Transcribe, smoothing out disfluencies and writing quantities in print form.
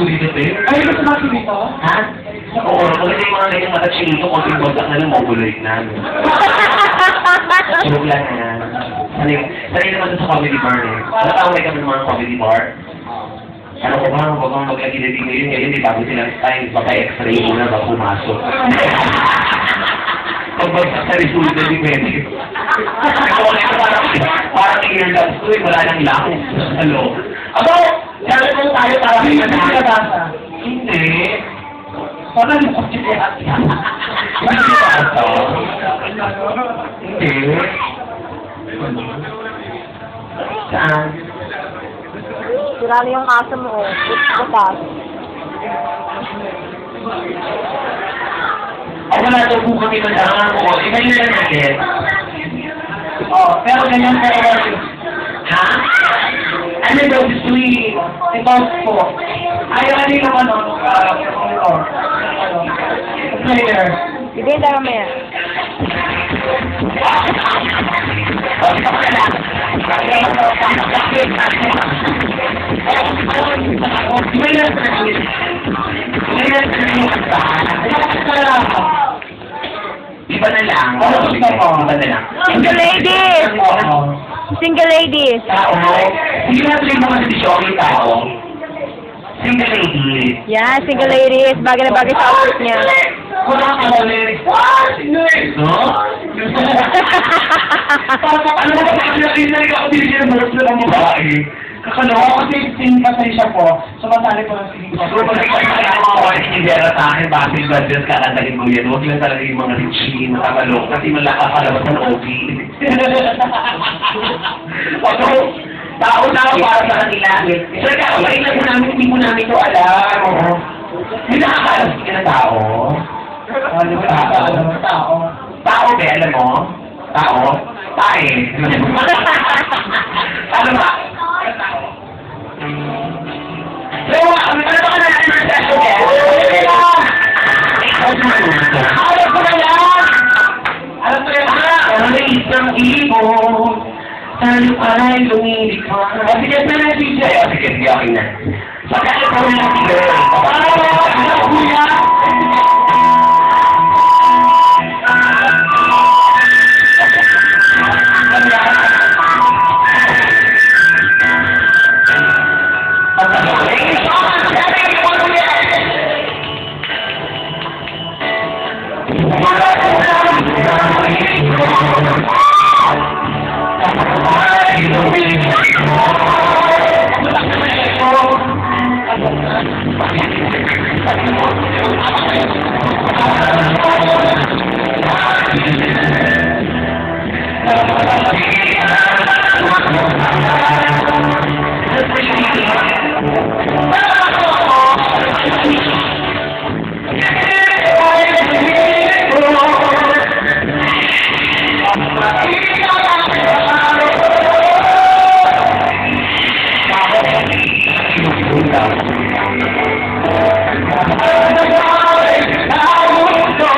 Dito, te. Ay, gusto mo dito? Ha? Oo, kung hindi mga ganyan mata chinito, konting kontak na lang, mabuloy na. Joke lang yan. Sanay naman sa comedy bar eh. Natawag kami ng mga comedy bar. Ano ko ba, huwag kang maglagi-labing ngayon, di bago silang time, baka x-ray muna ba pumasok. Pagbagsak sa resulta ni Pwede. Parang earlobes ko eh, wala nang lang. Hello? Aba, dahil kung tayo para may manasa. Hindi. Parang yung kutsipiyat. Hindi ba ito? Hindi. Saan? Sira na yung aso mo, oh. Butas. Wala daw po kami mandangan ko. Ngayon lang natin. Oh, pero ganyan ka early. Ha? Ano daw gusto eh? Ito po. Ayaw na din naman player. Hindi na mamaya. Iba na lang. Iba na lang. Single ladies! Single ladies! Tao. Hindi natin yung mga sisyoking tao. Single ladies. Yeah, single ladies. Bagay na bagay sa outfit niya. Wala ka na lyrics. No? Ano ba ba narinig ako din siya ng mga babae? Kakalawa kasi sinipasay siya po. Sumasali po ng sinig ko. So, pag mga warning sa akin, bakit ba dyan kakandalin mo yan? Huwag lang talaga yung mga richie, makakalok, kasi malaka palabas ng OP. So, tao-tao para sa kanila. Sir, kakabay na po namin, hindi mo namin ito alam. Hindi nakakalas ka na tao. Tao. Tao, be, alam mo? Tao? Tae. Ano ba? So, ano ba ka na natin ng session eh? Alam ko na yan! Alam ko yan! Ano na isang ibon? Saan ay lumilipad? Sige, sana DJ. Sige, sige, okay na. Pagkakit ko na lang sige. Ano, kuya? Thank you.